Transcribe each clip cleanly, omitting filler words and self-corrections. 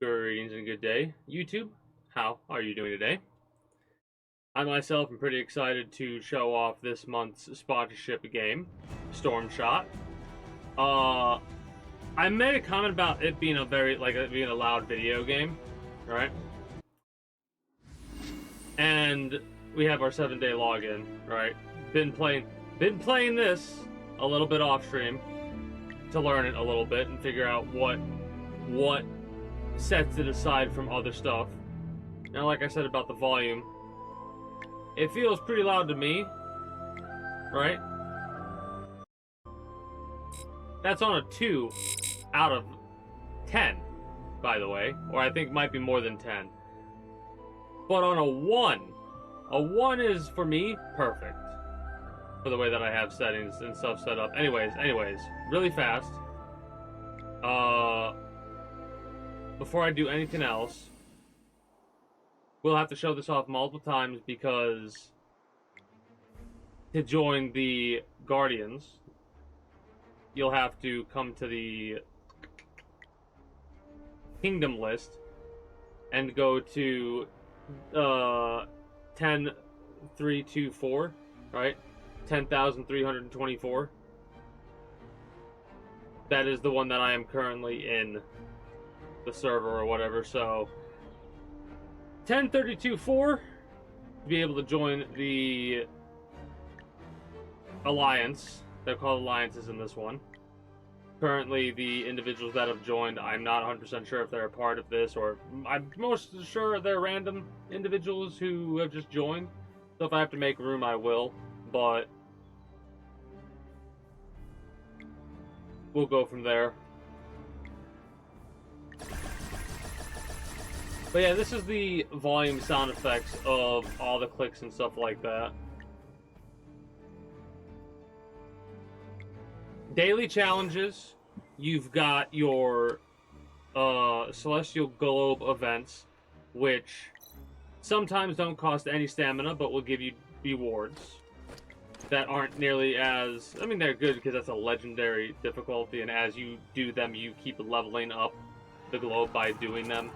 Greetings and good day, YouTube. How are you doing today? I myself am pretty excited to show off this month's sponsorship game, Stormshot. Uh, I made a comment about it being it being a loud video game, right? And we have our 7-day login, right? Been playing this a little bit off stream to learn it a little bit and figure out what sets it aside from other stuff. Now, like I said about the volume, it feels pretty loud to me, right? That's on a 2 out of 10, by the way, or I think might be more than 10. But on a 1 is, for me, perfect. For the way that I have settings and stuff set up. Anyways, really fast. Before I do anything else, we'll have to show this off multiple times because to join the Guardians, you'll have to come to the Kingdom list and go to 10,324, right? 10,324. That is the one that I am currently in the server or whatever, so 10,324 to be able to join the Alliance. They're called Alliances in this one. Currently, the individuals that have joined, I'm not 100% sure if they're a part of this, or I'm most sure they're random individuals who have just joined. So if I have to make room, I will, but we'll go from there. But yeah, this is the volume sound effects of all the clicks and stuff like that. Daily challenges, you've got your Celestial Globe events, which sometimes don't cost any stamina, but will give you rewards that aren't nearly as... I mean, they're good because that's a legendary difficulty, and as you do them, you keep leveling up the globe by doing them.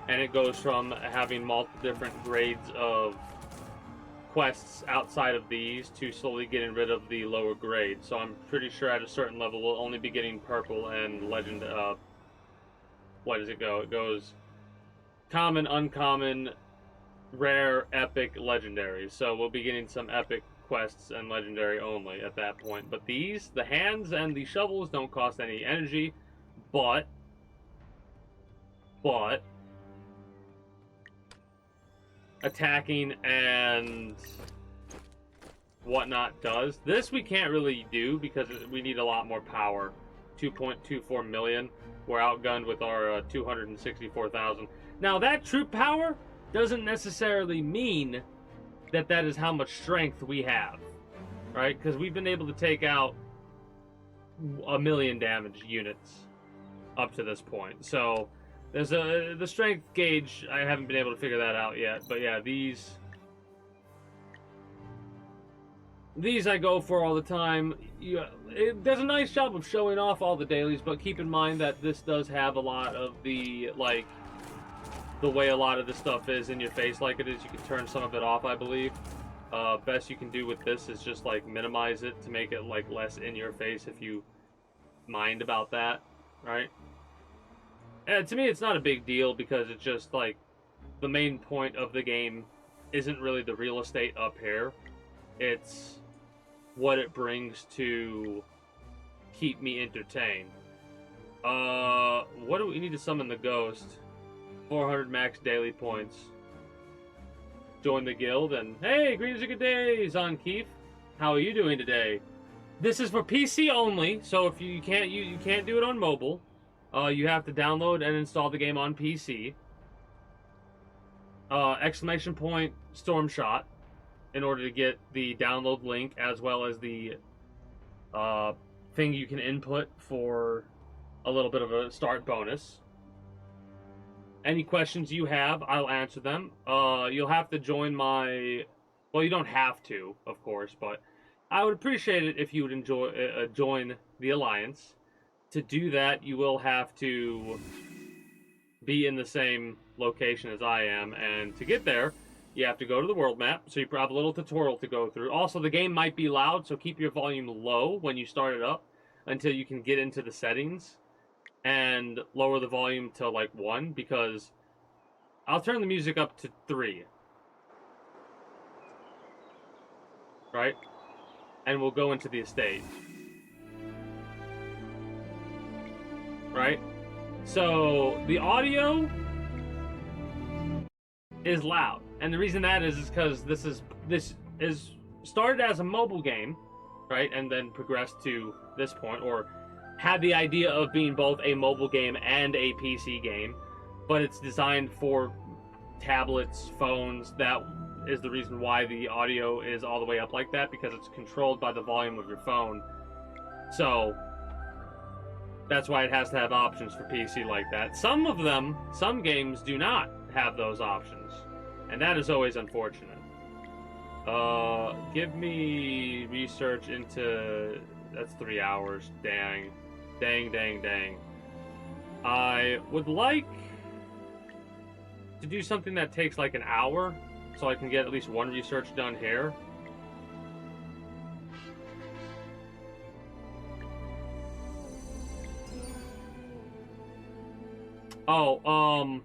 And it goes from having multiple different grades of quests outside of these to slowly getting rid of the lower grade. So I'm pretty sure at a certain level we'll only be getting purple and legend. What does it go? It goes common, uncommon, rare, epic, legendary. So we'll be getting some epic quests and legendary only at that point. But these, the hands and the shovels, don't cost any energy, but attacking and whatnot does. This we can't really do because we need a lot more power. 2.24 million. We're outgunned with our 264,000. Now that troop power doesn't necessarily mean that that is how much strength we have, right? Because we've been able to take out 1 million damage units up to this point. So there's the strength gauge, I haven't been able to figure that out yet. But yeah, these I go for all the time. It does a nice job of showing off all the dailies, but keep in mind that this does have a lot of the, like, the way a lot of this stuff is in your face like it is. You can turn some of it off, I believe. Best you can do with this is just, like, minimize it to make it, like, less in your face if you mind about that, right? To me, it's not a big deal because it's just, like, the main point of the game isn't really the real estate up here. It's what it brings to keep me entertained. What do we need to summon the ghost? 400 max daily points. Join the guild, and hey, greetings and good days, on Keith. How are you doing today? This is for PC only, so if you can't do it on mobile. You have to download and install the game on PC. Exclamation point Stormshot in order to get the download link as well as the thing you can input for a little bit of a start bonus. Any questions you have, I'll answer them. You'll have to join my... Well, you don't have to, of course, but I would appreciate it if you would join the Alliance. To do that, you will have to be in the same location as I am, and to get there, you have to go to the world map, so you have a little tutorial to go through. Also, the game might be loud, so keep your volume low when you start it up until you can get into the settings and lower the volume to like 1, because I'll turn the music up to 3. Right? And we'll go into the estate. Right? So, the audio is loud. And the reason that is because this is started as a mobile game, right? And then progressed to this point, or had the idea of being both a mobile game and a PC game, but it's designed for tablets, phones. That is the reason why the audio is all the way up like that, because it's controlled by the volume of your phone. So that's why it has to have options for PC like that. Some games do not have those options, and that is always unfortunate. Give me research into... That's 3 hours. Dang. I would like to do something that takes like an hour, so I can get at least one research done here. Oh,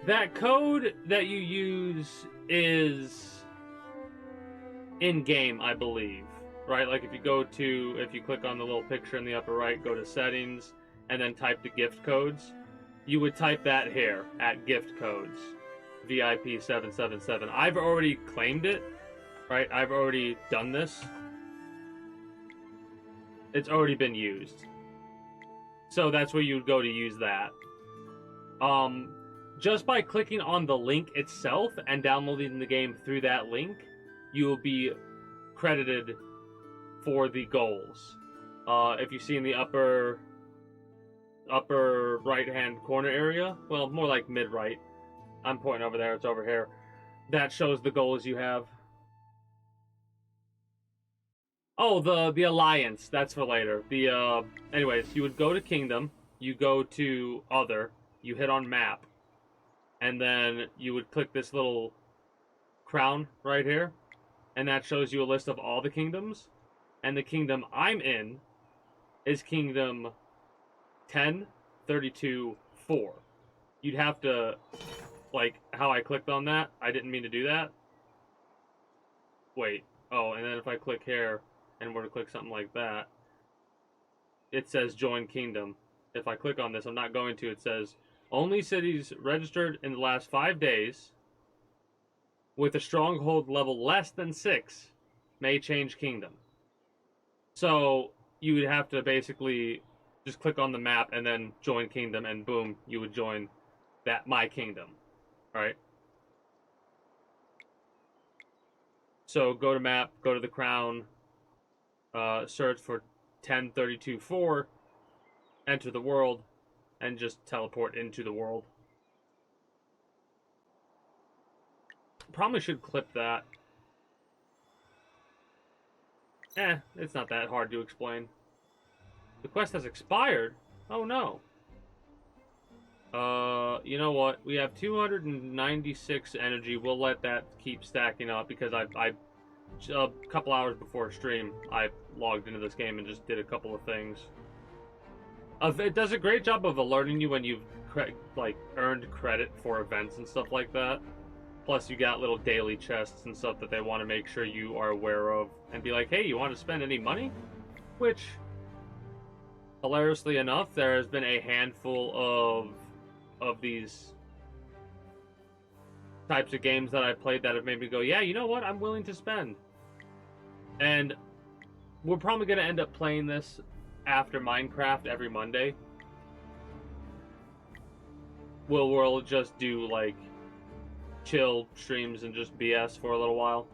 that code that you use is in-game, I believe. Right? Like if you click on the little picture in the upper right, go to settings, and then type the gift codes, you would type that here at gift codes, VIP 777. I've already claimed it, right? I've already done this. It's already been used. So that's where you would go to use that. Just by clicking on the link itself and downloading the game through that link, you will be credited for the goals. If you see in the upper right-hand corner area, well, more like mid-right. I'm pointing over there, it's over here. That shows the goals you have. Oh, the Alliance, that's for later. Anyways, you would go to Kingdom, you go to Other, you hit on Map, and then you would click this little crown right here, and that shows you a list of all the kingdoms. And the kingdom I'm in is Kingdom 10, 32, 4. You'd have to, like, how I clicked on that, I didn't mean to do that. Wait, oh, and then if I click here, and were to click something like that, it says Join Kingdom. If I click on this, I'm not going to, it says, only cities registered in the last 5 days with a stronghold level less than 6 may change kingdom. So you would have to basically just click on the map and then join kingdom, and boom, you would join my kingdom. Alright? So go to map, go to the crown, search for 1032-4, enter the world, and just teleport into the world. Probably should clip that. It's not that hard to explain. The quest has expired? Oh no. You know what? We have 296 energy. We'll let that keep stacking up, because a couple hours before stream, I logged into this game and just did a couple of things. It does a great job of alerting you when you've earned credit for events and stuff like that. Plus, you got little daily chests and stuff that they want to make sure you are aware of, and be like, hey, you want to spend any money? Which, hilariously enough, there has been a handful of these types of games that I've played that have made me go, yeah, you know what, I'm willing to spend. And we're probably going to end up playing this after Minecraft every Monday. We'll just do, like, chill streams and just BS for a little while.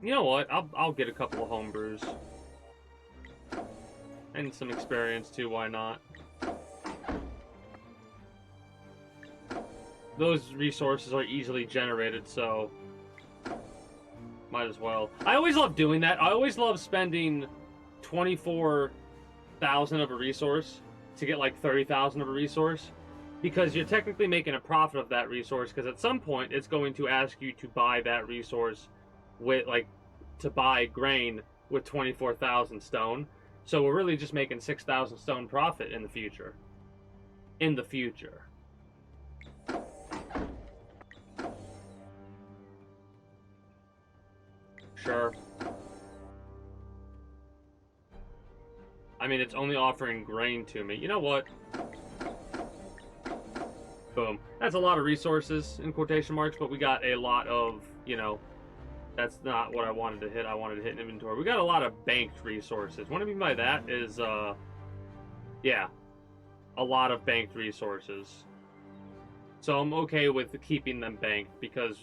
You know what? I'll get a couple of homebrews. And some experience too, why not? those resources are easily generated, so might as well. I always love doing that. I always love spending 24,000 of a resource to get like 30,000 of a resource, because you're technically making a profit of that resource, because at some point it's going to ask you to buy that resource with, like, to buy grain with 24,000 stone. So we're really just making 6,000 stone profit in the future. In the future. Sure. I mean, it's only offering grain to me. You know what? Boom. That's a lot of resources, in quotation marks, but we got a lot of, you know, that's not what I wanted to hit. I wanted to hit inventory. We got a lot of banked resources. What I mean by that is, yeah, a lot of banked resources. So I'm okay with keeping them banked, because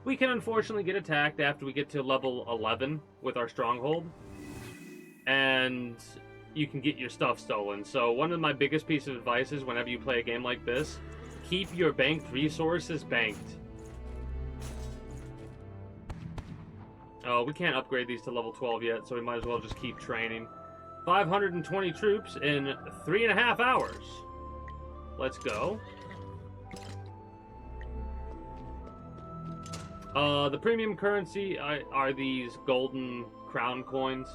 we can unfortunately get attacked after we get to level 11 with our stronghold, and you can get your stuff stolen. So one of my biggest pieces of advice is, whenever you play a game like this, keep your banked resources banked. Oh, we can't upgrade these to level 12 yet, so we might as well just keep training. 520 troops in 3.5 hours. Let's go. The premium currency are these golden crown coins.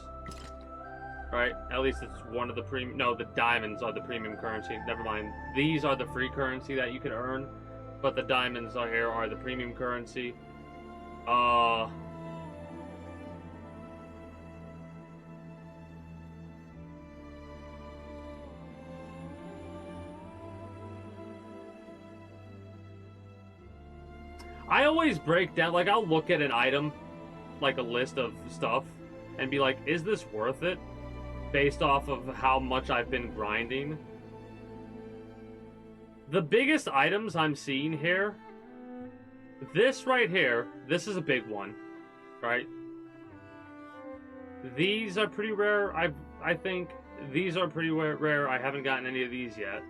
Right? At least it's one of the premium... No, the diamonds are the premium currency. Never mind. These are the free currency that you can earn. But the diamonds are here are the premium currency. I always break down... Like, I'll look at an item, like a list of stuff, and be like, is this worth it? Based off of how much I've been grinding. The biggest items I'm seeing here, this right here, this is a big one, right? These are pretty rare. I think these are pretty rare. I haven't gotten any of these yet.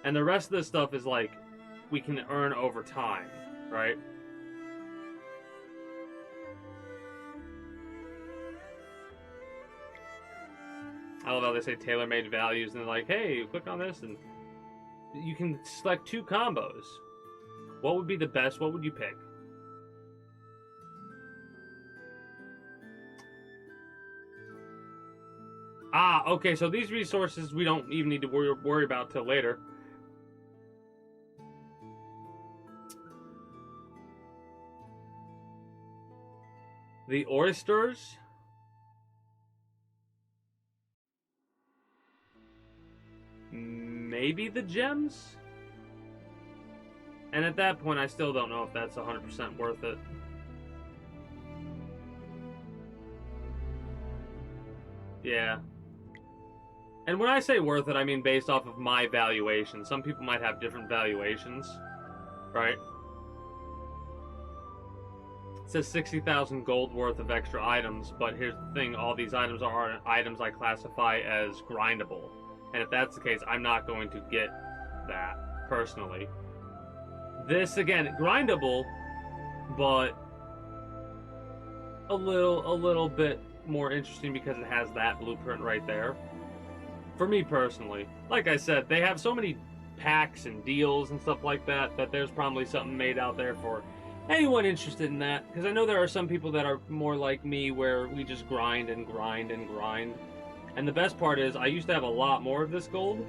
And the rest of this stuff is like, we can earn over time, right? I love how they say tailor-made values, and they're like, hey, click on this, and you can select 2 combos. What would be the best? What would you pick? Ah, okay, so these resources we don't even need to worry about till later. The oysters... Maybe the gems? And at that point, I still don't know if that's 100% worth it. Yeah. And when I say worth it, I mean based off of my valuation. Some people might have different valuations, right? It says 60,000 gold worth of extra items, but here's the thing, all these items are items I classify as grindable. And if that's the case, I'm not going to get that, personally. This, again, grindable, but a little bit more interesting because it has that blueprint right there. For me, personally. Like I said, they have so many packs and deals and stuff like that, that there's probably something made out there for anyone interested in that. Because I know there are some people that are more like me, where we just grind and grind and grind. And the best part is, I used to have a lot more of this gold,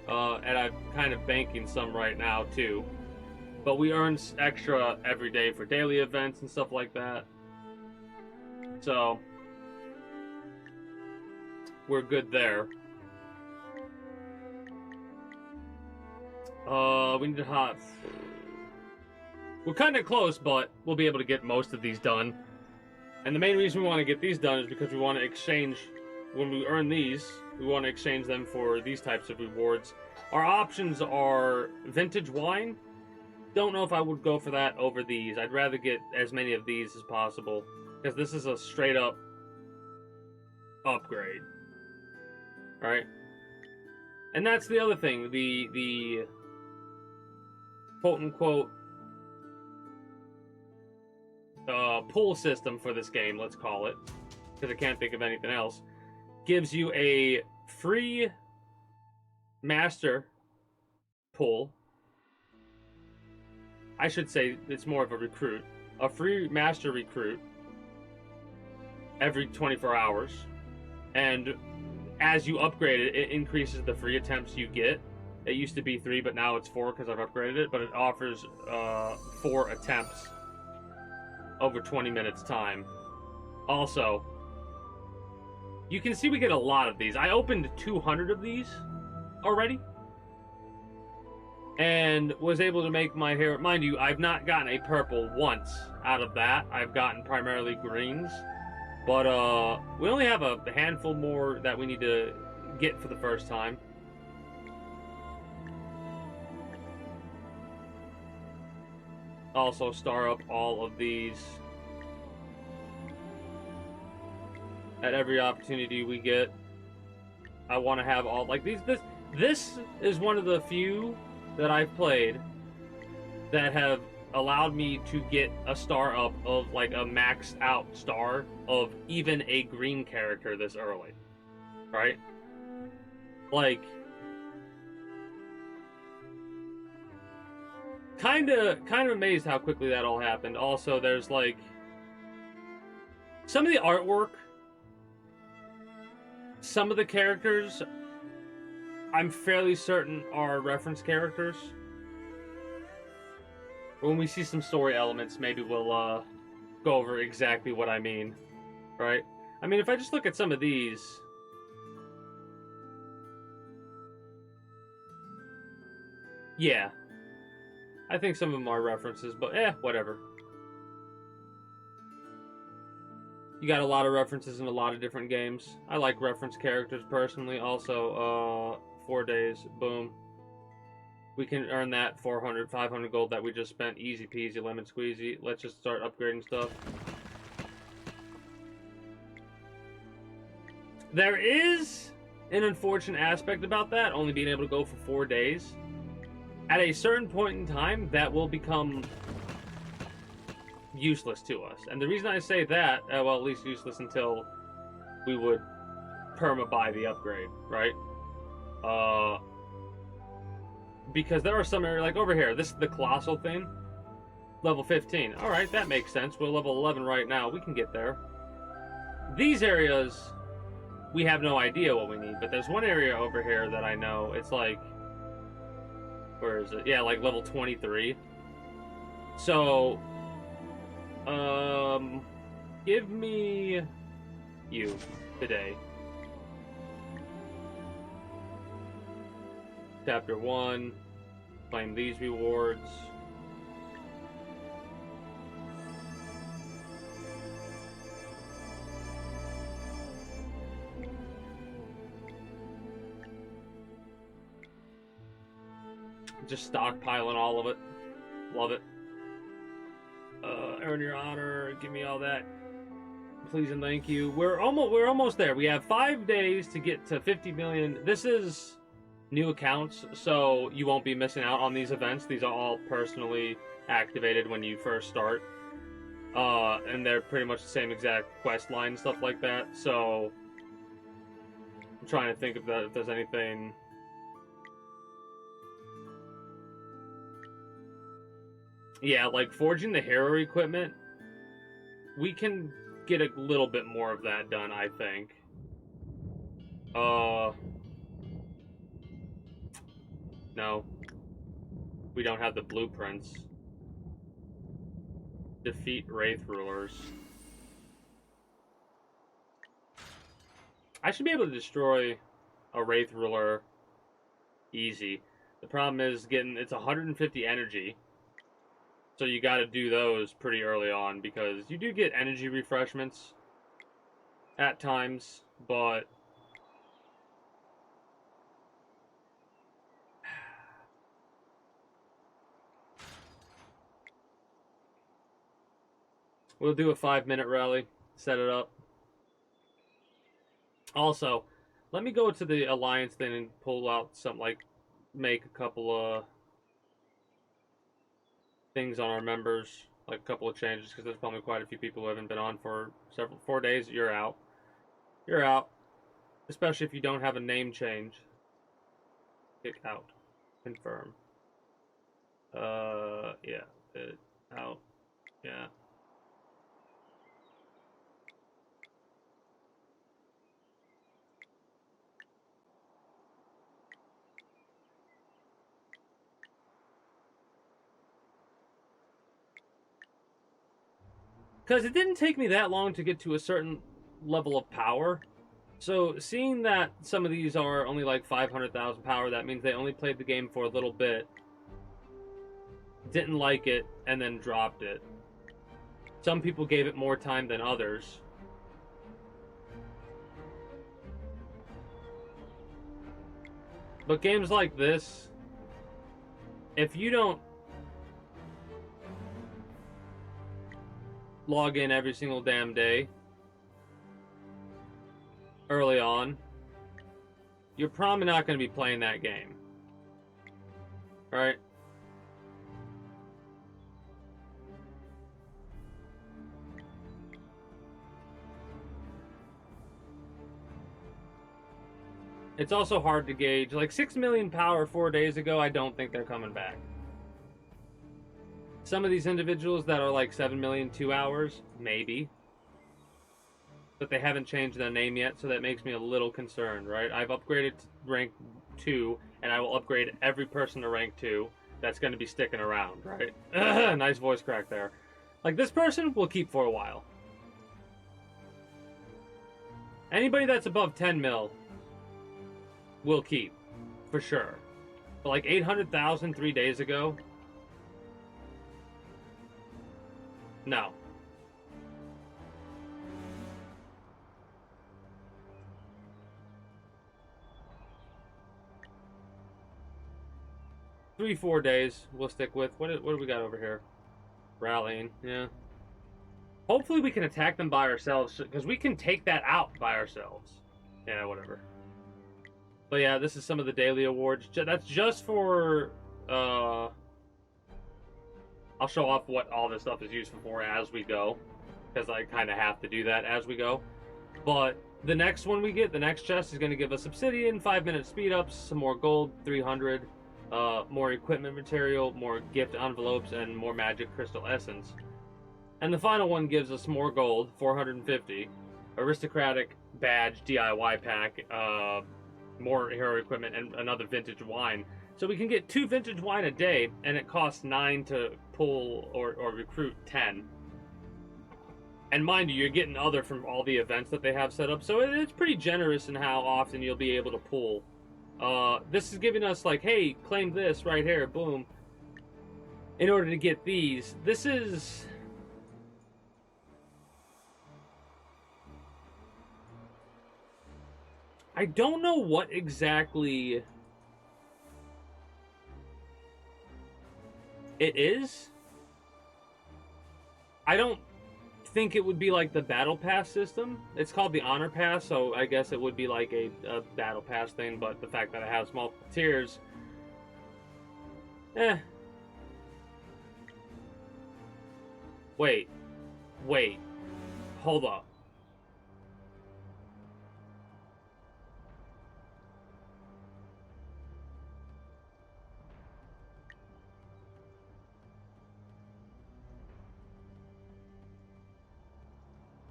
and I'm kind of banking some right now, too. But we earn extra every day for daily events and stuff like that. So, we're good there. We need to hot... We're kind of close, but we'll be able to get most of these done. And the main reason we want to get these done is because we want to exchange... When we earn these, we want to exchange them for these types of rewards. Our options are vintage wine. Don't know if I would go for that over these. I'd rather get as many of these as possible, because this is a straight up upgrade. Right? And that's the other thing. The quote-unquote pull system for this game, let's call it, because I can't think of anything else, gives you a free master pull. I should say it's more of a recruit. A free master recruit every 24 hours. And as you upgrade it, it increases the free attempts you get. It used to be 3, but now it's 4 because I've upgraded it. But it offers 4 attempts over 20 minutes time. Also, you can see we get a lot of these. I opened 200 of these already. And was able to make my hair... Mind you, I've not gotten a purple once out of that. I've gotten primarily greens. But we only have a handful more that we need to get for the first time. Also star up all of these at every opportunity we get. I want to have all... Like, this is one of the few that I've played that have allowed me to get a star up of, like, a maxed out star of even a green character this early. Right? Like, kind of amazed how quickly that all happened. Also, there's, like, some of the artwork, some of the characters, I'm fairly certain are reference characters. When we see some story elements, maybe we'll go over exactly what I mean, right? I mean, if I just look at some of these, yeah, I think some of them are references, but whatever. You got a lot of references in a lot of different games. I like reference characters personally. Also, 4 days, boom. We can earn that 400, 500 gold that we just spent. Easy peasy, lemon squeezy. Let's just start upgrading stuff. There is an unfortunate aspect about that, only being able to go for 4 days. At a certain point in time, that will become useless to us. And the reason I say that, well, at least useless until we would perma-buy the upgrade, right? Because there are some areas, like over here, this is the colossal thing, level 15. Alright, that makes sense. We're level 11 right now. We can get there. These areas, we have no idea what we need, but there's one area over here that I know. It's like, where is it? Yeah, like level 23. So, give me you today. Chapter 1. Claim these rewards. Just stockpiling all of it. Love it. Earn your honor. Give me all that. Please and thank you. We're almost there. We have 5 days to get to 50 million. This is new accounts, so you won't be missing out on these events. These are all personally activated when you first start. And they're pretty much the same exact quest line and stuff like that. So I'm trying to think if there's anything. Yeah, like forging the hero equipment, we can get a little bit more of that done, I think. No. We don't have the blueprints. Defeat Wraith Rulers. I should be able to destroy a Wraith Ruler easy. The problem is it's 150 energy. So you gotta do those pretty early on, because you do get energy refreshments at times, but we'll do a 5-minute rally, set it up. Also, let me go to the alliance thing and pull out some, like, make a couple of things on our members, like a couple of changes, because there's probably quite a few people who haven't been on for 4 days. You're out. You're out. Especially if you don't have a name change. Kick out. Confirm. Yeah. Out. Yeah. Because it didn't take me that long to get to a certain level of power. So seeing that some of these are only like 500,000 power, that means they only played the game for a little bit, didn't like it, and then dropped it. Some people gave it more time than others. But games like this, if you don't log in every single damn day early on, you're probably not going to be playing that game. Right? It's also hard to gauge. Like 6 million power 4 days ago, I don't think they're coming back. Some of these individuals that are like 7 million 2 hours, maybe. But they haven't changed their name yet, so that makes me a little concerned, right? I've upgraded to rank 2, and I will upgrade every person to rank 2 that's going to be sticking around, right? Nice voice crack there. Like, this person will keep for a while. Anybody that's above 10 mil will keep, for sure. But like 800,000 3 days ago? No. Three, 4 days we'll stick with. What do we got over here? Rallying, yeah. Hopefully we can attack them by ourselves, because we can take that out by ourselves. Yeah, whatever. But yeah, this is some of the daily awards. That's just for, I'll show off what all this stuff is used for as we go, because I kind of have to do that as we go. But the next one we get, the next chest, is going to give us obsidian, 5-minute speed ups, some more gold, 300, more equipment material, more gift envelopes, and more magic crystal essence. And the final one gives us more gold, 450, aristocratic badge DIY pack, more hero equipment, and another vintage wine. So we can get 2 vintage wine a day, and it costs 9 to pull or recruit 10. And mind you, you're getting other from all the events that they have set up, so it's pretty generous in how often you'll be able to pull. This is giving us like, hey, claim this right here, boom. In order to get these, this is... I don't know what exactly it is. I don't think it would be like the battle pass system. It's called the honor pass, so I guess it would be like a battle pass thing, but the fact that it has multiple tiers, Wait, hold up.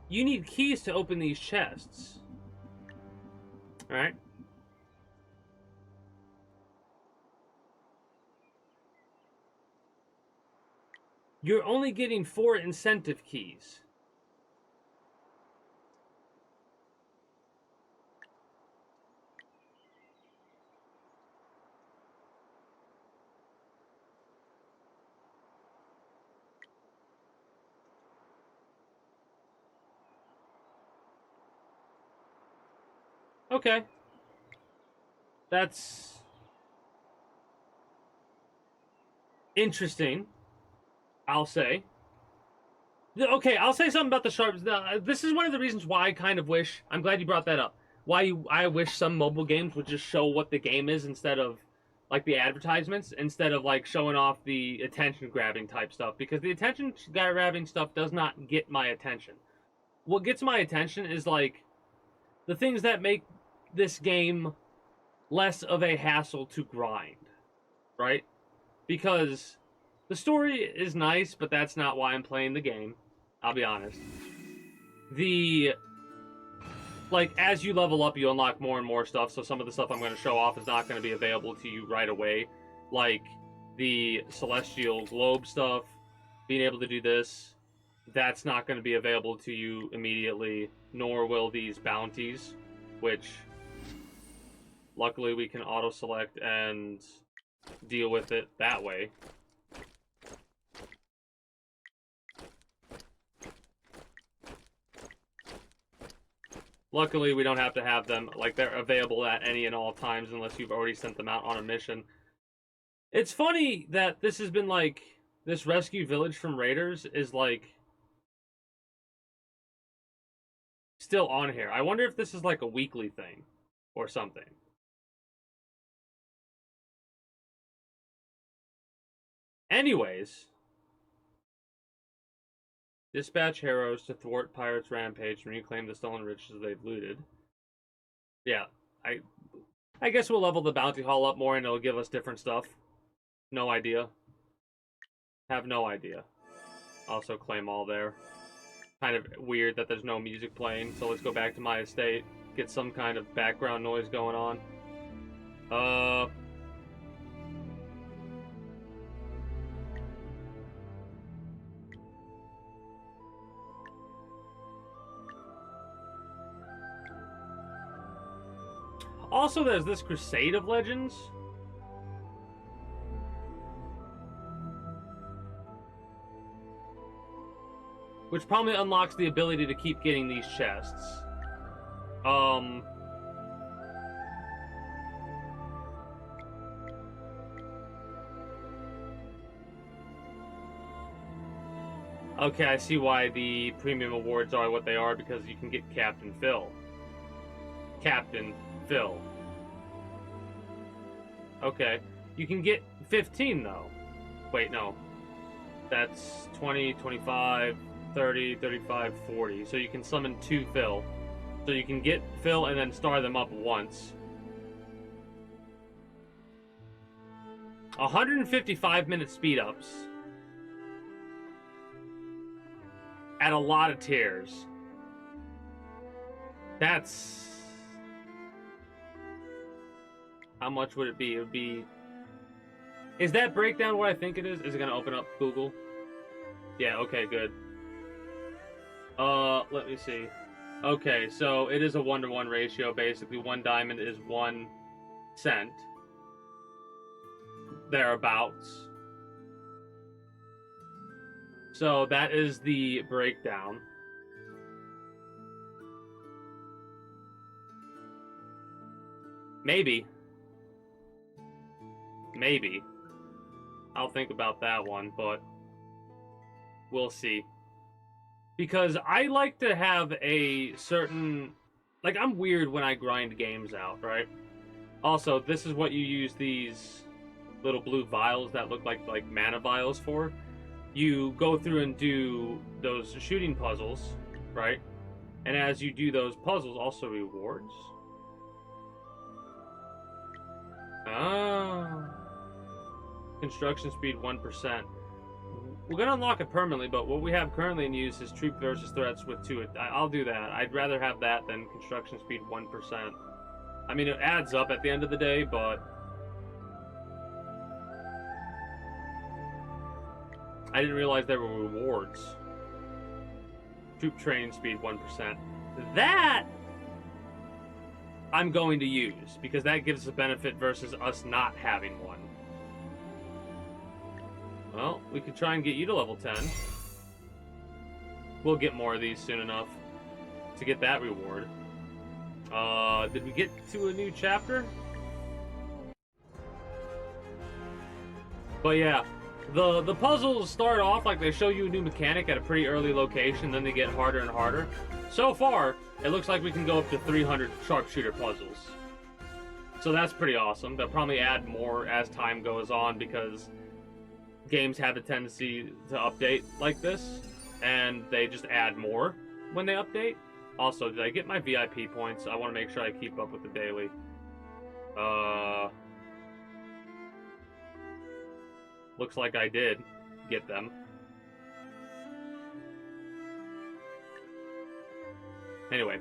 You need keys to open these chests. Alright? You're only getting 4 incentive keys. Okay. That's interesting, I'll say. Okay, I'll say something about the sharps. This is one of the reasons why I kind of wish... I'm glad you brought that up. I wish some mobile games would just show what the game is instead of, like the advertisements, instead of like showing off the attention grabbing type stuff, because the attention grabbing stuff does not get my attention. What gets my attention is like the things that make this game less of a hassle to grind, right? Because the story is nice, but that's not why I'm playing the game. I'll be honest. Like, as you level up, you unlock more and more stuff, so some of the stuff I'm going to show off is not going to be available to you right away. Like, the Celestial Globe stuff, being able to do this, that's not going to be available to you immediately, nor will these bounties, which, luckily we can auto-select and deal with it that way. Luckily, we don't have to have them, like, they're available at any and all times unless you've already sent them out on a mission. It's funny that this has been, like, this rescue village from raiders is, like, still on here. I wonder if this is, like, a weekly thing or something. Anyways, dispatch heroes to thwart pirates' rampage and reclaim the stolen riches they've looted. Yeah, I guess we'll level the bounty hall up more and it'll give us different stuff. No idea. Have no idea. Also claim all there. Kind of weird that there's no music playing, so let's go back to my estate. Get some kind of background noise going on. Also, there's this Crusade of Legends. Which probably unlocks the ability to keep getting these chests. Okay, I see why the premium awards are what they are, because you can get Captain Phil. Captain Phil. Okay. You can get 15, though. Wait, no. That's 20, 25, 30, 35, 40. So you can summon 2 Phil. So you can get Phil and then star them up once. 155-minute speed-ups. At a lot of tiers. That's... How much would it be? It would be... Is that breakdown what I think it is? Is it going to open up Google? Yeah, okay, good. Let me see. Okay, so it is a 1-to-1 ratio, basically. 1 diamond is 1 cent. Thereabouts. So that is the breakdown. Maybe. Maybe. I'll think about that one, but we'll see. Because I like to have a certain... Like, I'm weird when I grind games out, right? Also, this is what you use these little blue vials that look like mana vials for. You go through and do those shooting puzzles, right? And as you do those puzzles, also rewards. Oh. Construction speed 1%. We're going to unlock it permanently, but what we have currently in use is troop versus threats with 2. I'll do that. I'd rather have that than construction speed 1%. I mean, it adds up at the end of the day, but... I didn't realize there were rewards. Troop training speed 1%. That... I'm going to use, because that gives us a benefit versus us not having one. Well, we could try and get you to level 10. We'll get more of these soon enough to get that reward. Did we get to a new chapter? But yeah, the puzzles start off like they show you a new mechanic at a pretty early location, then they get harder and harder. So far, it looks like we can go up to 300 sharpshooter puzzles. So that's pretty awesome. They'll probably add more as time goes on because games have a tendency to update like this, and they just add more when they update. Also, did I get my VIP points? I want to make sure I keep up with the daily. Looks like I did get them. Anyway.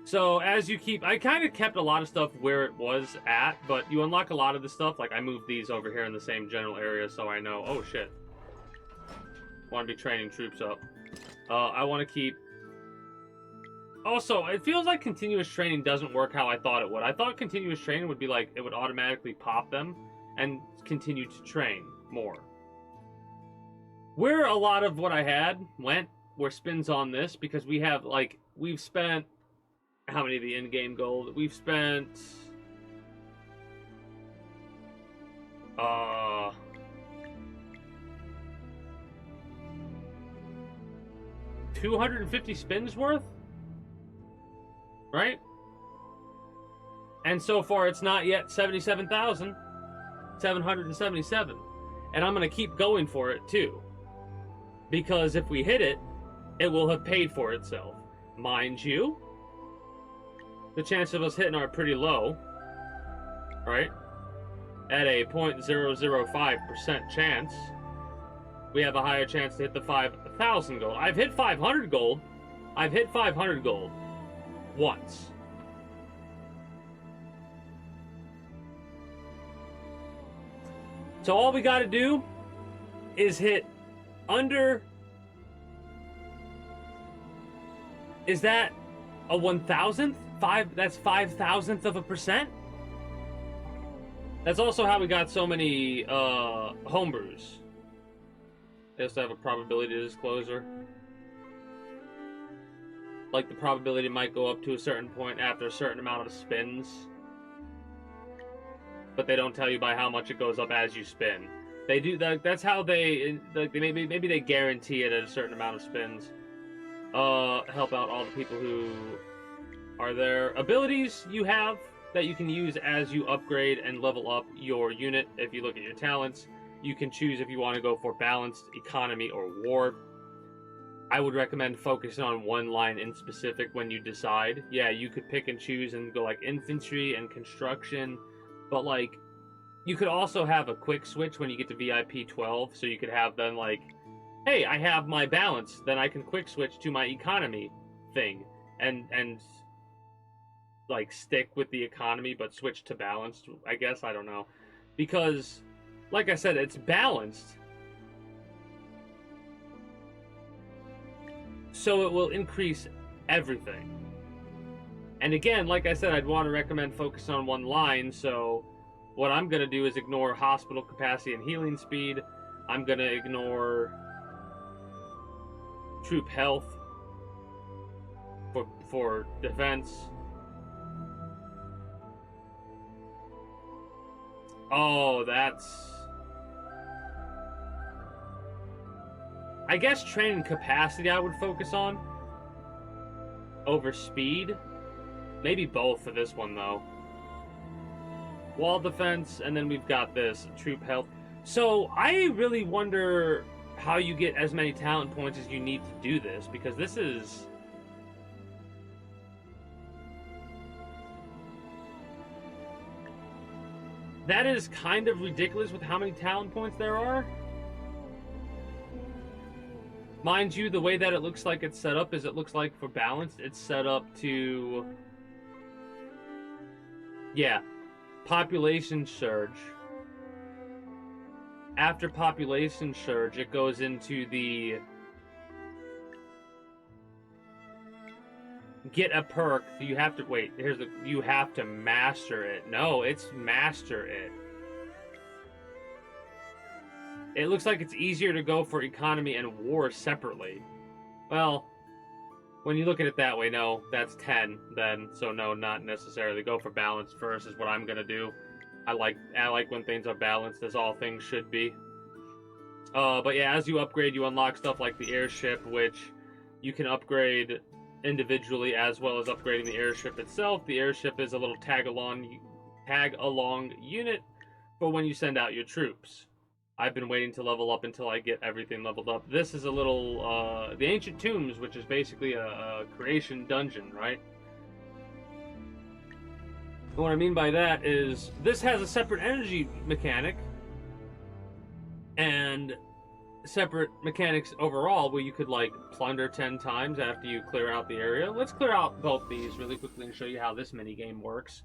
So, as you keep... I kind of kept a lot of stuff where it was at, but you unlock a lot of the stuff. Like, I moved these over here in the same general area, so I know... Oh, shit. Want to be training troops up. I want to keep... Also, it feels like continuous training doesn't work how I thought it would. I thought continuous training would be like, it would automatically pop them and continue to train more. Where a lot of what I had went were spins on this, because we have, like, we've spent... How many of the in-game gold? We've spent... 250 spins worth? Right? And so far it's not yet 77,777. And I'm going to keep going for it too. Because if we hit it, it will have paid for itself. Mind you, the chance of us hitting are pretty low, right? At a 0.005% chance, we have a higher chance to hit the 5,000 gold. I've hit 500 gold. I've hit 500 gold once. So all we got to do is hit under... Is that a 1,000th? That's 5,000th of a percent? That's also how we got so many homebrews. They also have a probability disclosure. Like the probability might go up to a certain point after a certain amount of spins. But they don't tell you by how much it goes up as you spin. They do that. That's how they like. Maybe they guarantee it at a certain amount of spins. Help out all the people who are there. Abilities you have that you can use as you upgrade and level up your unit. If you look at your talents, you can choose if you want to go for balanced, economy, or war. I would recommend focusing on one line in specific when you decide. Yeah, you could pick and choose and go like infantry and construction, but like you could also have a quick switch when you get to VIP 12, so you could have then like, hey, I have my balance, then I can quick switch to my economy thing and like stick with the economy but switch to balanced, I guess. I don't know, because like I said, it's balanced, so it will increase everything. And again, like I said, I'd want to recommend focusing on one line. So what I'm going to do is ignore hospital capacity and healing speed. I'm going to ignore troop health for defense. Oh, that's... I guess training capacity I would focus on over speed. Maybe both for this one, though. Wall defense, and then we've got this, troop health. So, I really wonder how you get as many talent points as you need to do this, because this is... That is kind of ridiculous with how many talent points there are. Mind you, the way that it looks like it's set up is it looks like for balanced, it's set up to... Yeah. Population surge. After population surge, it goes into the... Get a perk. You have to... Wait, here's the... You have to master it. No, it's master it. It looks like it's easier to go for economy and war separately. Well, when you look at it that way, no, that's 10 then. So no, not necessarily. Go for balance first is what I'm gonna do. I like when things are balanced, as all things should be. But yeah, as you upgrade, you unlock stuff like the airship, which you can upgrade individually, as well as upgrading the airship itself. The airship is a little tag-along unit for when you send out your troops. I've been waiting to level up until I get everything leveled up. This is a little, the Ancient Tombs, which is basically a creation dungeon, right? And what I mean by that is, this has a separate energy mechanic, and separate mechanics overall, where you could, like, plunder 10 times after you clear out the area. Let's clear out both these really quickly and show you how this minigame works.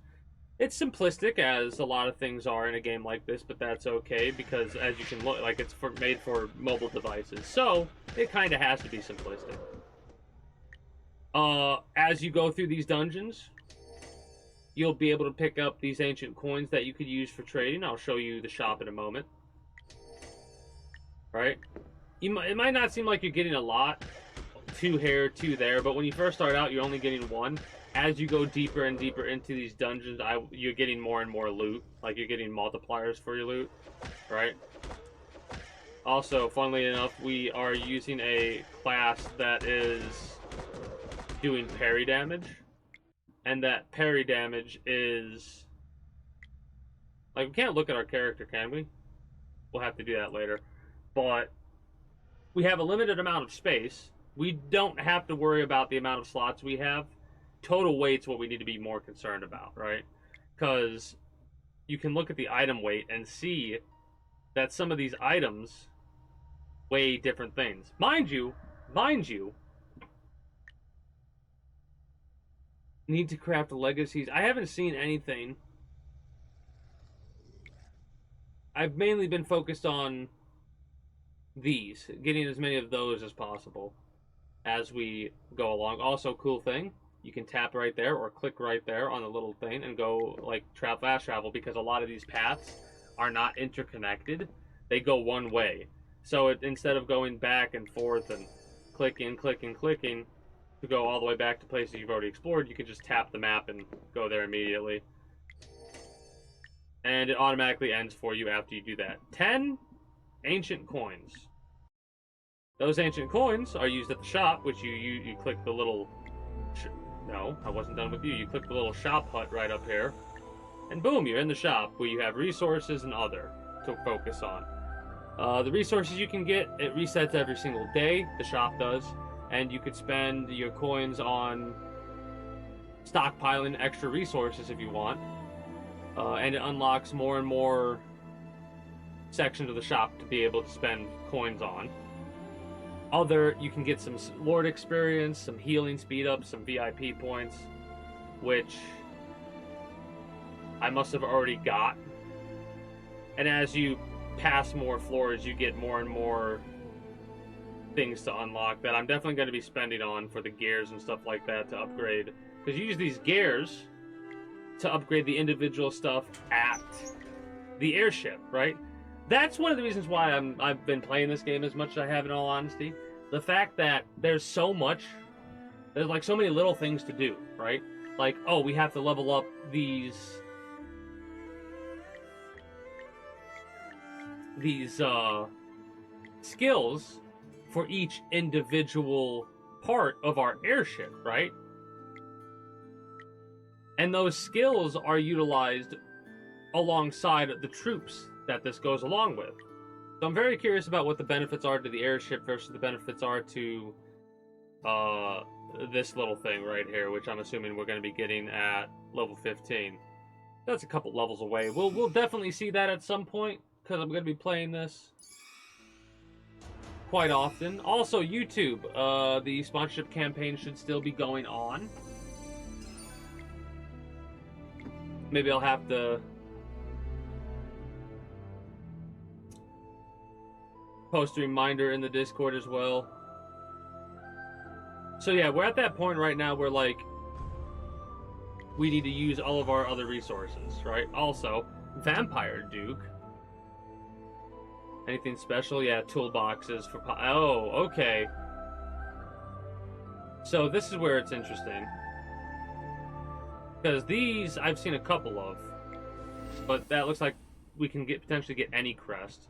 It's simplistic, as a lot of things are in a game like this, but that's okay, because as you can look, like, it's made for mobile devices, so it kind of has to be simplistic. As you go through these dungeons, you'll be able to pick up these ancient coins that you could use for trading. I'll show you the shop in a moment. Right? It might not seem like you're getting a lot, 2 here, 2 there, but when you first start out, you're only getting 1. As you go deeper and deeper into these dungeons, you're getting more and more loot. Like, you're getting multipliers for your loot, right? Also, funnily enough, we are using a class that is doing parry damage. And that parry damage is... Like, we can't look at our character, can we? We'll have to do that later. But we have a limited amount of space. We don't have to worry about the amount of slots we have. Total weight's what we need to be more concerned about, right? Because you can look at the item weight and see that some of these items weigh different things. Mind you, need to craft legacies. I haven't seen anything. I've mainly been focused on these, getting as many of those as possible as we go along. Also, cool thing, you can tap right there or click right there on the little thing and go, like, fast travel, because a lot of these paths are not interconnected. They go one way. So instead of going back and forth and clicking to go all the way back to places you've already explored, you can just tap the map and go there immediately. And it automatically ends for you after you do that. 10 ancient coins. Those ancient coins are used at the shop, which you click the little... No, I wasn't done with you. You click the little shop hut right up here, and boom, you're in the shop, where you have resources and other to focus on. The resources you can get, it resets every single day, the shop does, and you could spend your coins on stockpiling extra resources if you want, and it unlocks more and more sections of the shop to be able to spend coins on. You can get some Lord experience, some healing speed up, some VIP points, which I must have already got. And as you pass more floors, you get more and more things to unlock that I'm definitely going to be spending on for the gears and stuff like that to upgrade. Because you use these gears to upgrade the individual stuff at the airship, right? That's one of the reasons why I've been playing this game as much as I have, in all honesty. The fact that there's like so many little things to do, right? Like, oh, we have to level up these skills for each individual part of our airship, right? And those skills are utilized alongside the troops that this goes along with. So I'm very curious about what the benefits are to the airship versus the benefits are to this little thing right here, which I'm assuming we're going to be getting at level 15. That's a couple levels away. We'll definitely see that at some point, because I'm going to be playing this quite often. Also, YouTube, the sponsorship campaign should still be going on. Maybe I'll have to post a reminder in the Discord as well. So yeah, we're at that point right now where, like, we need to use all of our other resources, right? Also, Vampire Duke. Anything special? Yeah, toolboxes for... Oh, okay. So this is where it's interesting. Because these, I've seen a couple of. But that looks like we can potentially get any crest.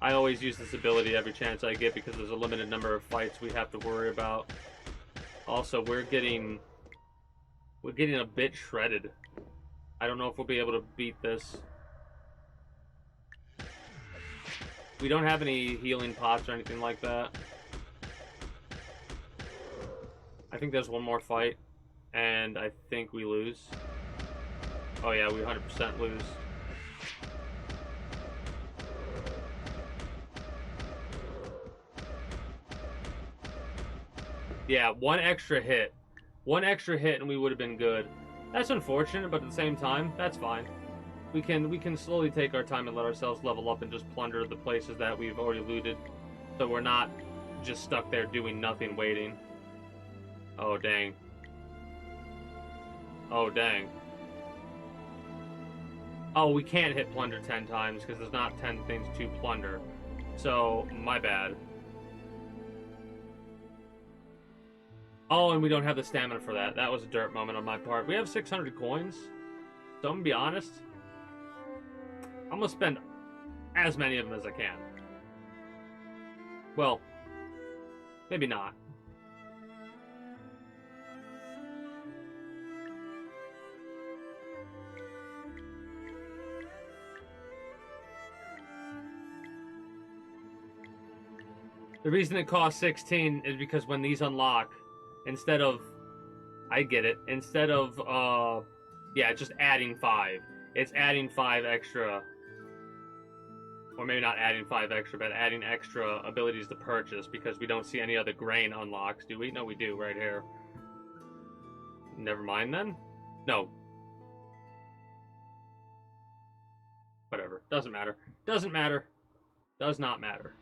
I always use this ability every chance I get because there's a limited number of fights we have to worry about. Also, we're getting a bit shredded. I don't know if we'll be able to beat this. We don't have any healing pots or anything like that. I think there's one more fight, and I think we lose. Oh yeah, we 100% lose. Yeah, one extra hit. One extra hit and we would have been good. That's unfortunate, but at the same time, that's fine. We can slowly take our time and let ourselves level up and just plunder the places that we've already looted. So we're not just stuck there doing nothing waiting. Oh dang. Oh dang. Oh, we can't hit plunder 10 times because there's not 10 things to plunder. So, my bad. Oh, and we don't have the stamina for that. That was a dirt moment on my part. We have 600 coins. So I'm gonna be honest. I'm gonna spend as many of them as I can. Well, maybe not. The reason it costs 16 is because when these unlock, instead of, I get it, instead of, yeah, just adding 5, it's adding 5 extra, or maybe not adding 5 extra, but adding extra abilities to purchase, because we don't see any other grain unlocks, do we? No, we do, right here. Never mind, then? No. Whatever. Doesn't matter. Doesn't matter. Does not matter.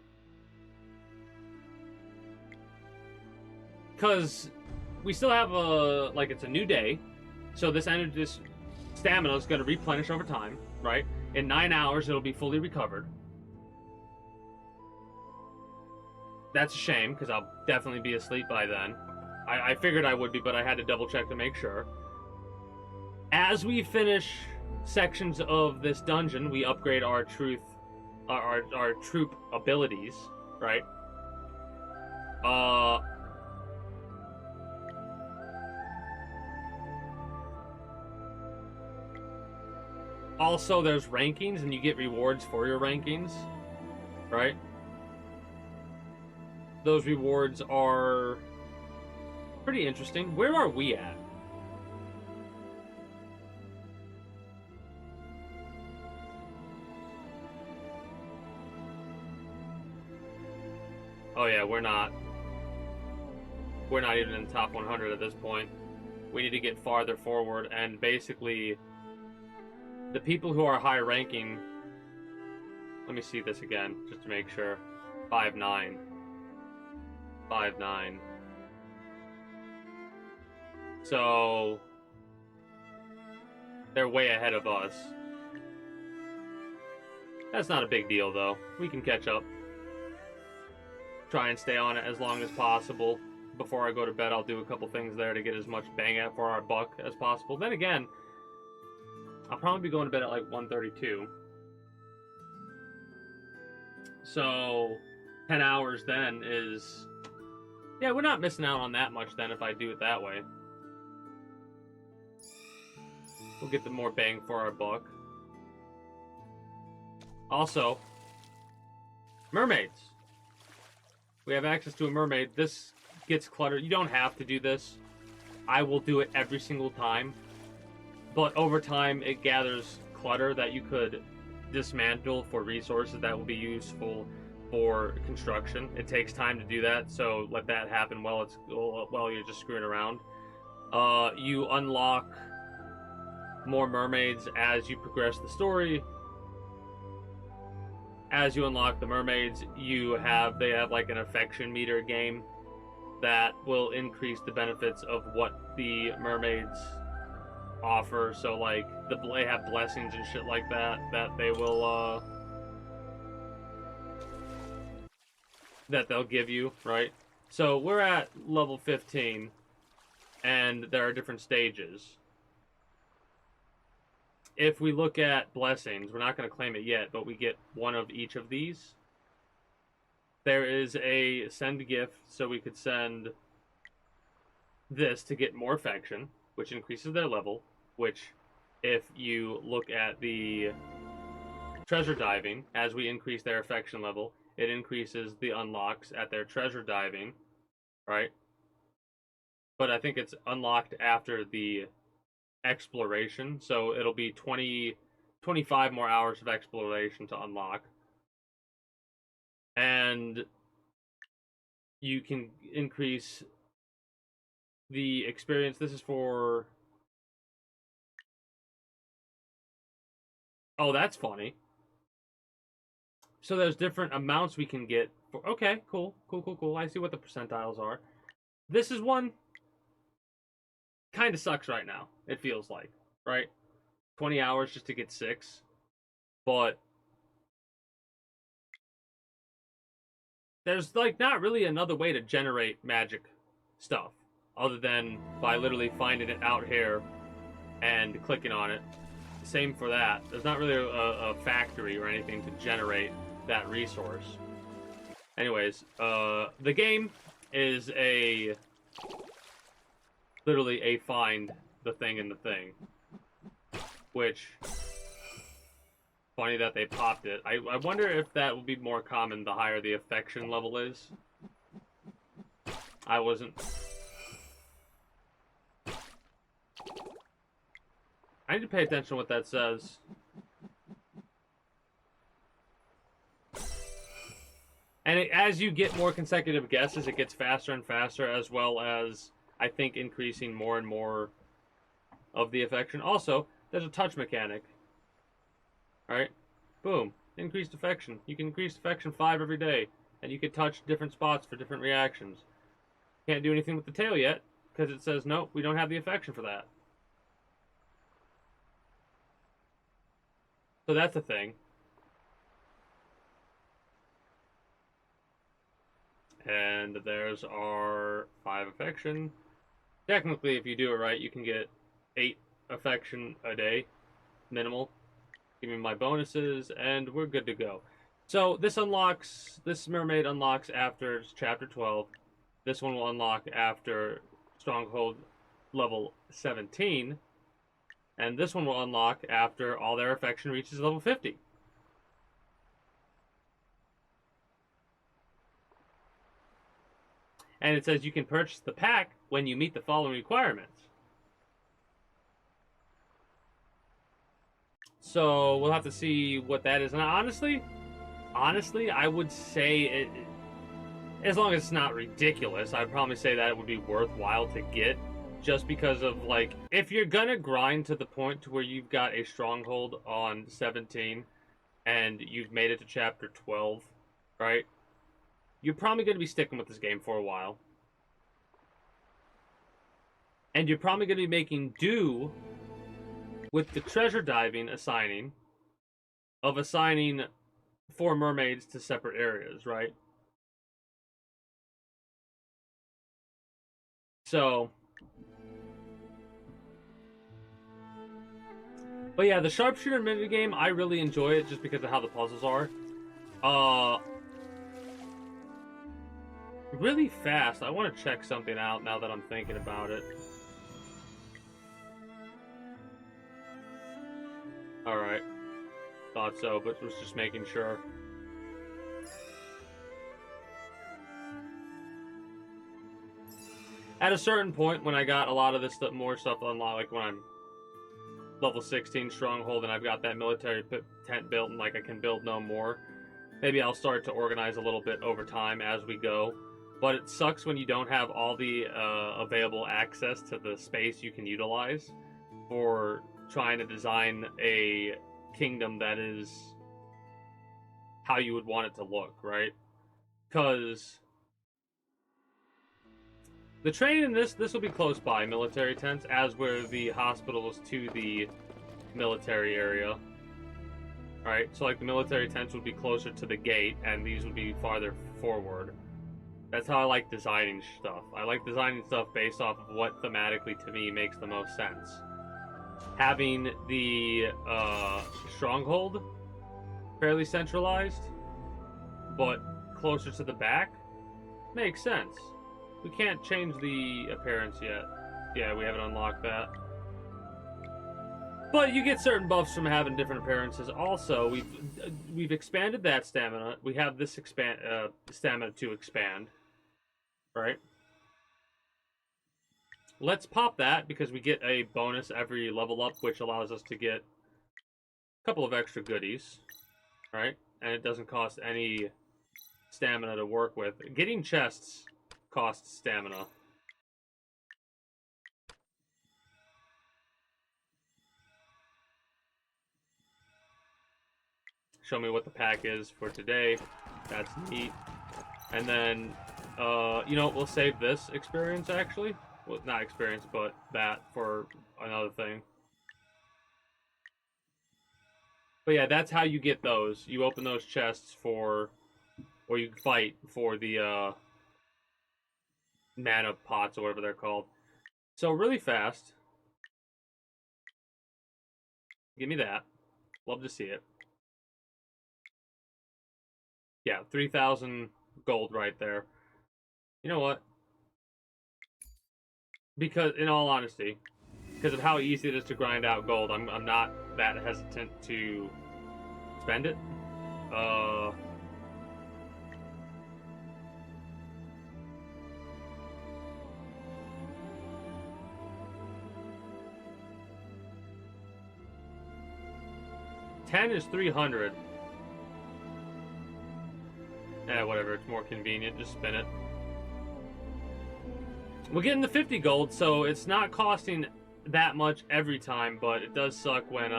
Because we still have a, like, it's a new day, so this stamina is going to replenish over time, right? In 9 hours, it'll be fully recovered. That's a shame, because I'll definitely be asleep by then. I figured I would be, but I had to double check to make sure. As we finish sections of this dungeon, we upgrade our our troop abilities, right? Also, there's rankings, and you get rewards for your rankings, right? Those rewards are pretty interesting. Where are we at? Oh yeah, we're not even in the top 100 at this point. We need to get farther forward, and basically the people who are high ranking, let me see this again, just to make sure. 5-9. 5-9. So, they're way ahead of us. That's not a big deal, though. We can catch up. Try and stay on it as long as possible. Before I go to bed, I'll do a couple things there to get as much bang out for our buck as possible. Then again, I'll probably be going to bed at like 1:32. So 10 hours then is... Yeah, we're not missing out on that much then if I do it that way. We'll get the more bang for our buck. Also, mermaids. We have access to a mermaid. This gets cluttered. You don't have to do this. I will do it every single time. But over time, it gathers clutter that you could dismantle for resources that will be useful for construction. It takes time to do that, so let that happen while you're just screwing around. You unlock more mermaids as you progress the story. As you unlock the mermaids, they have like an affection meter game that will increase the benefits of what the mermaids offer. So like they have blessings and shit like that they will that they'll give you, right? So we're at level 15 and there are different stages. If we look at blessings, we're not going to claim it yet, but we get one of each of these. there is a send gift, so we could send this to get more affection, which increases their level, which, if you look at the treasure diving, as we increase their affection level, it increases the unlocks at their treasure diving, right? But I think it's unlocked after the exploration, so it'll be 25 more hours of exploration to unlock. And you can increase the experience. This is for... Oh, that's funny. So there's different amounts we can get. For... Okay, cool. I see what the percentiles are. This is one... kind of sucks right now, it feels like, right? 20 hours just to get 6. But there's, like, not really another way to generate magic stuff other than by literally finding it out here and clicking on it. Same for that. There's not really a factory or anything to generate that resource. Anyways, the game is literally a find the thing in the thing. Which, funny that they popped it. I wonder if that will be more common the higher the affection level is. I wasn't... I need to pay attention to what that says. And as you get more consecutive guesses, it gets faster and faster, as well as, I think, increasing more and more of the affection. Also, there's a touch mechanic. Alright? Boom. Increased affection. You can increase affection 5 every day. And you can touch different spots for different reactions. Can't do anything with the tail yet, because it says, nope, we don't have the affection for that. So that's a thing. And there's our 5 affection. Technically, if you do it right, you can get 8 affection a day, minimal. Give me my bonuses, and we're good to go. So this mermaid unlocks after chapter 12. This one will unlock after Stronghold level 17. And this one will unlock after all their affection reaches level 50. And it says you can purchase the pack when you meet the following requirements. So we'll have to see what that is. And honestly, I would say it, as long as it's not ridiculous, I'd probably say that it would be worthwhile to get. Just because of, like, if you're gonna grind to the point to where you've got a stronghold on 17 and you've made it to chapter 12, right? You're probably gonna be sticking with this game for a while. And you're probably gonna be making do with the treasure diving assigning 4 mermaids to separate areas, right? So... But yeah, the sharpshooter minigame, I really enjoy it just because of how the puzzles are. Really fast, I want to check something out now that I'm thinking about it. Alright. Thought so, but was just making sure. At a certain point, when I got a lot of this stuff, more stuff unlocked, like when I'm level 16 stronghold and I've got that military tent built and like I can build no more, maybe I'll start to organize a little bit over time as we go. But it sucks when you don't have all the available access to the space you can utilize for trying to design a kingdom that is how you would want it to look, right? Because the train in this will be close by military tents, as were the hospitals to the military area. Alright, so like the military tents would be closer to the gate, and these would be farther forward. That's how I like designing stuff. I like designing stuff based off of what thematically to me makes the most sense. Having the stronghold fairly centralized, but closer to the back. Makes sense. We can't change the appearance yet. Yeah, we haven't unlocked that. But you get certain buffs from having different appearances. Also, we've expanded that stamina. We have this stamina to expand, right? Let's pop that because we get a bonus every level up, which allows us to get a couple of extra goodies, right? And it doesn't cost any stamina to work with. Getting chests costs stamina. Show me what the pack is for today. That's neat. And then, you know, we'll save this experience, actually. Well, not experience, but that for another thing. But yeah, that's how you get those. You open those chests for, or you fight for the mana pots or whatever they're called. So really fast. Give me that. Love to see it. Yeah, 3,000 gold right there. You know what? Because, in all honesty, because of how easy it is to grind out gold, I'm not that hesitant to spend it. Uh... 10 is 300. Whatever, it's more convenient, just spin it. We're getting the 50 gold, so it's not costing that much every time, but it does suck when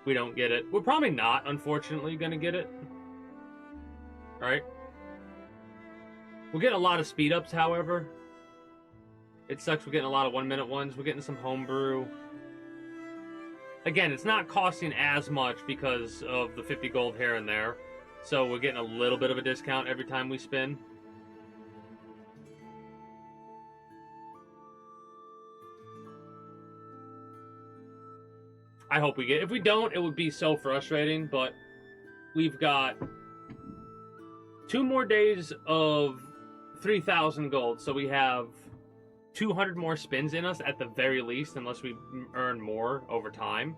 we don't get it. We're probably not, unfortunately, gonna get it. Right? We're getting a lot of speed ups, however. It sucks we're getting a lot of 1-minute ones. We're getting some homebrew. Again, it's not costing as much because of the 50 gold here and there. So we're getting a little bit of a discount every time we spin. I hope we get... If we don't, it would be so frustrating, but we've got 2 more days of 3,000 gold, so we have 200 more spins in us at the very least, unless we earn more over time.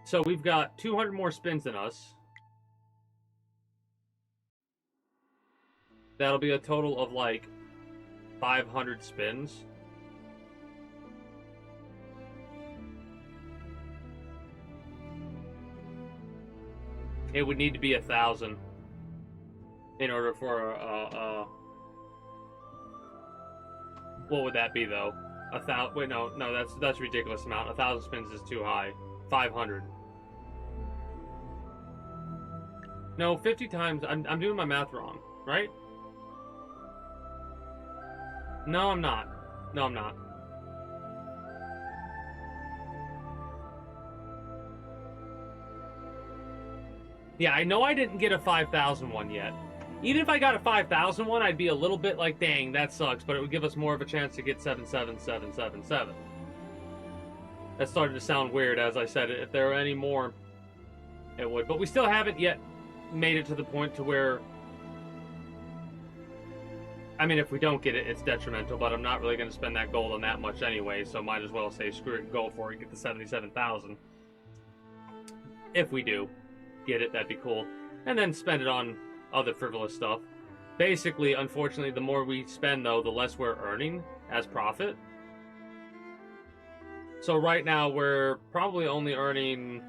So we've got 200 more spins in us. That'll be a total of like 500 spins. It would need to be 1,000 in order for what would that be though? 1,000? Wait, no, that's a ridiculous amount. 1,000 spins is too high. 500. No, 50 times. I'm doing my math wrong, right? No, I'm not. No, I'm not. Yeah, I know I didn't get a 5,000 one yet. Even if I got a 5,000 one, I'd be a little bit like, dang, that sucks, but it would give us more of a chance to get 77777. That started to sound weird as I said it. If there were any more, it would. But we still haven't yet made it to the point to where... I mean, if we don't get it, it's detrimental, but I'm not really going to spend that gold on that much anyway, so might as well say screw it, go for it, get the 77,000. If we do get it, that'd be cool. And then spend it on other frivolous stuff. Basically, unfortunately, the more we spend, though, the less we're earning as profit. So right now, we're probably only earning...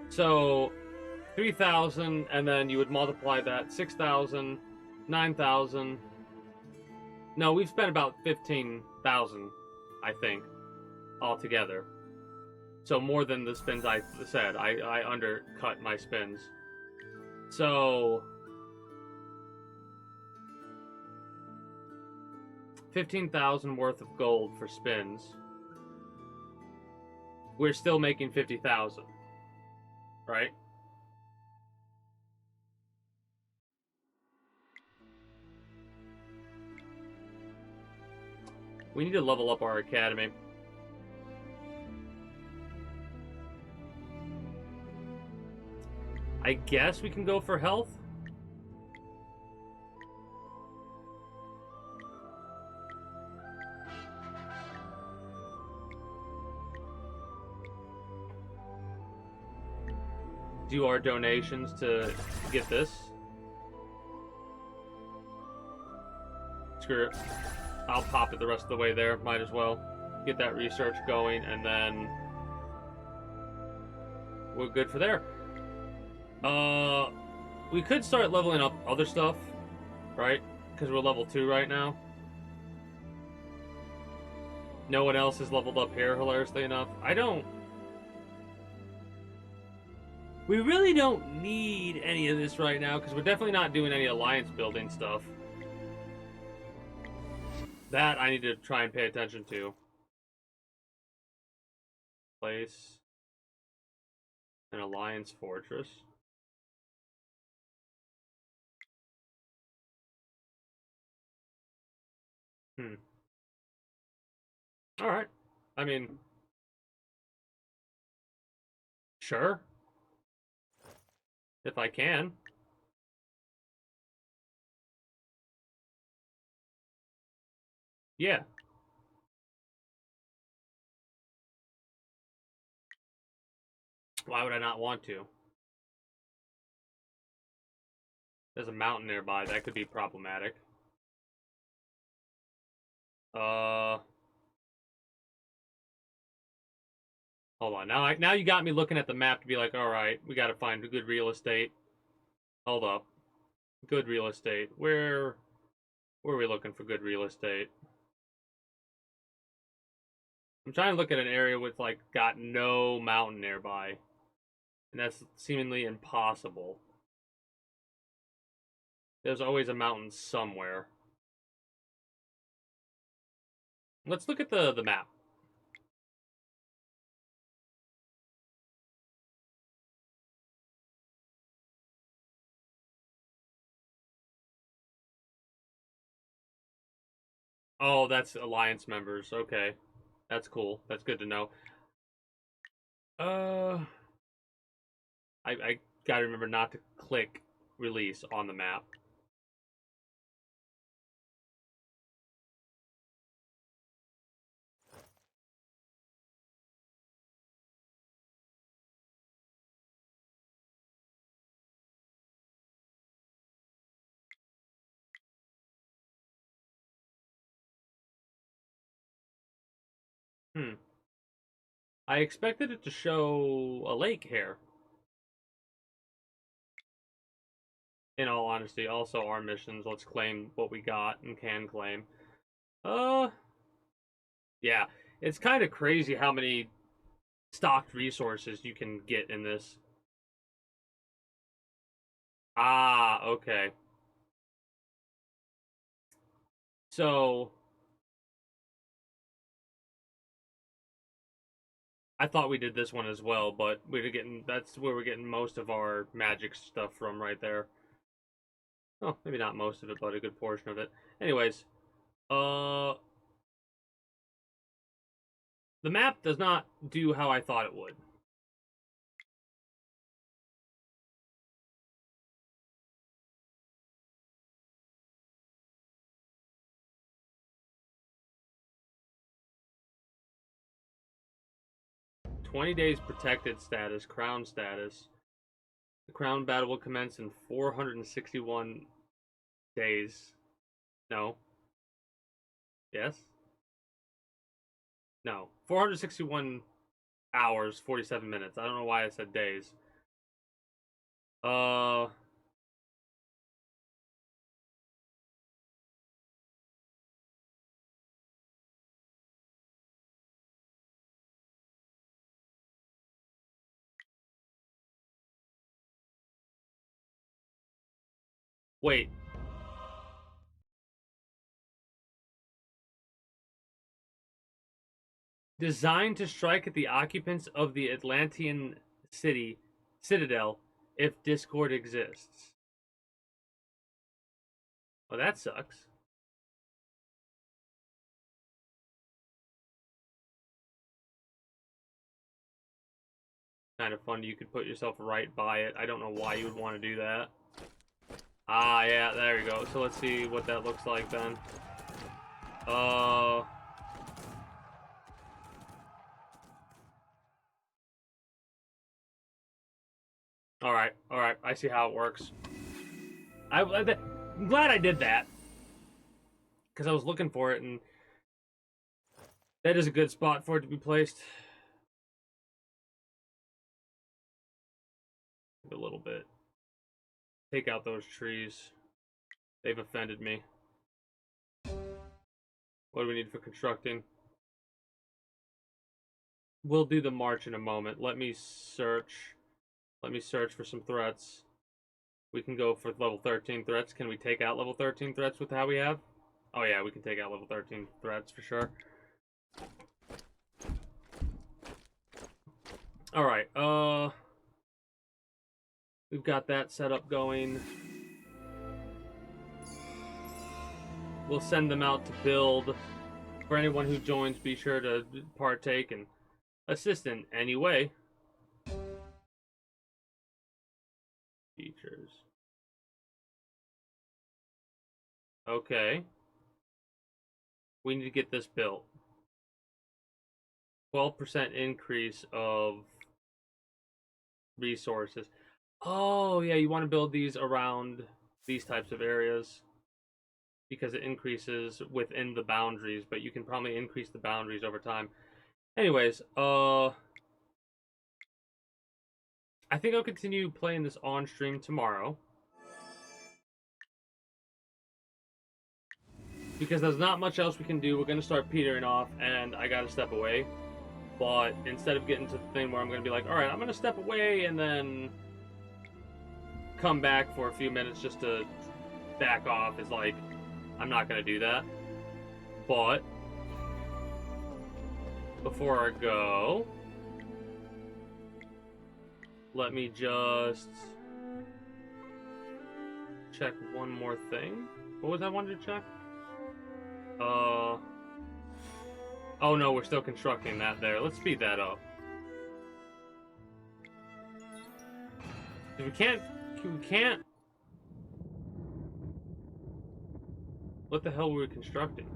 So, 3,000, and then you would multiply that, 6,000, 9,000. No, we've spent about 15,000, I think, altogether. So more than the spins I said. I undercut my spins. So... 15,000 worth of gold for spins. We're still making 50,000. Right? We need to level up our academy. I guess we can go for health. Do our donations to get this. Screw it. I'll pop it the rest of the way there. Might as well get that research going, and then we're good for there. We could start leveling up other stuff, right? Because we're level 2 right now. No one else is leveled up here, hilariously enough. We really don't need any of this right now, because we're definitely not doing any alliance building stuff. That I need to try and pay attention to. Place an alliance fortress. Alright. I mean, sure. If I can. Yeah. Why would I not want to? There's a mountain nearby. That could be problematic. Hold on. Now you got me looking at the map to be like, alright, we gotta find good real estate. Hold up. Good real estate. Where are we looking for good real estate? I'm trying to look at an area with, like, got no mountain nearby. And that's seemingly impossible. There's always a mountain somewhere. Let's look at the map. Oh, that's Alliance members. Okay. That's cool. That's good to know. I gotta remember not to click release on the map. I expected it to show a lake here. In all honesty, also our missions, let's claim what we got and can claim. Yeah, it's kind of crazy how many stocked resources you can get in this. Ah, okay. So, I thought we did this one as well, but that's where we're getting most of our magic stuff from right there. Oh, maybe not most of it, but a good portion of it. Anyways, the map does not do how I thought it would. "20 days protected status, crown status. The crown battle will commence in 461 days. No. Yes? No. 461 hours, 47 minutes. I don't know why I said days. Uh... Wait. Designed to strike at the occupants of the Atlantean citadel if Discord exists. Well, that sucks. kind of fun. You could put yourself right by it. I don't know why you would want to do that. Ah, yeah, there you go. So let's see what that looks like then. Alright, I see how it works. I'm glad I did that. Because I was looking for it, and that is a good spot for it to be placed. A little bit. Take out those trees. They've offended me. What do we need for constructing? We'll do the march in a moment. Let me search. Let me search for some threats. We can go for level 13 threats. Can we take out level 13 threats with how we have? Oh yeah, we can take out level 13 threats for sure. Alright, we've got that set up going. We'll send them out to build. For anyone who joins, be sure to partake and assist in any way. Features. Okay. We need to get this built. 12% increase of resources. Oh, yeah, you want to build these around these types of areas because it increases within the boundaries, but you can probably increase the boundaries over time. Anyways, I think I'll continue playing this on stream tomorrow. Because there's not much else we can do. We're going to start petering off, and I got to step away. But instead of getting to the thing where I'm going to be like, alright, I'm going to step away and then come back for a few minutes just to back off, is like, I'm not going to do that. But before I go, let me just check one more thing. What was I wanted to check? Oh no, we're still constructing that there. Let's speed that up. We can't... What the hell were we constructing?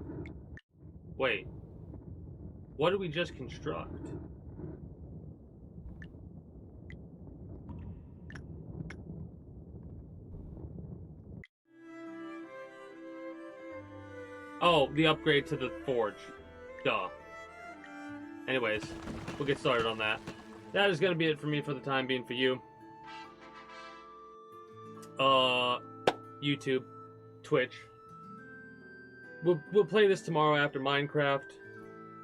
Wait. What did we just construct? Oh, the upgrade to the forge. Duh. Anyways, we'll get started on that. That is going to be it for me for the time being for you. YouTube, Twitch. We'll play this tomorrow after Minecraft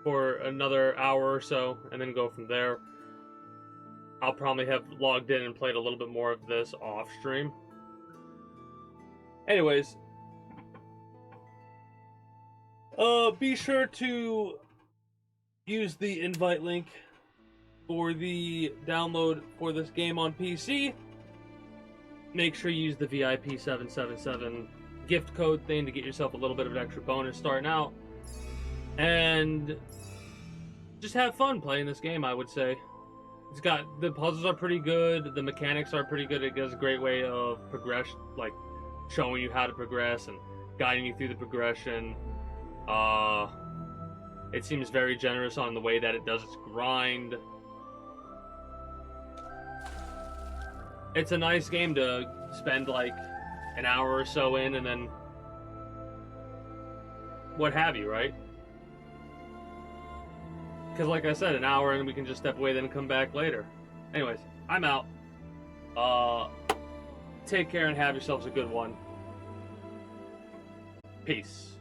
for another hour or so, and then go from there. I'll probably have logged in and played a little bit more of this off stream. Anyways, be sure to use the invite link for the download for this game on PC. Make sure you use the VIP 777 gift code thing to get yourself a little bit of an extra bonus starting out. And just have fun playing this game, I would say. It's got, the puzzles are pretty good, the mechanics are pretty good. It does a great way of progression, like showing you how to progress and guiding you through the progression. It seems very generous on the way that it does its grind. It's a nice game to spend like an hour or so in, and then what have you, right? Because like I said, an hour and we can just step away, then come back later. Anyways, I'm out. Take care and have yourselves a good one. Peace.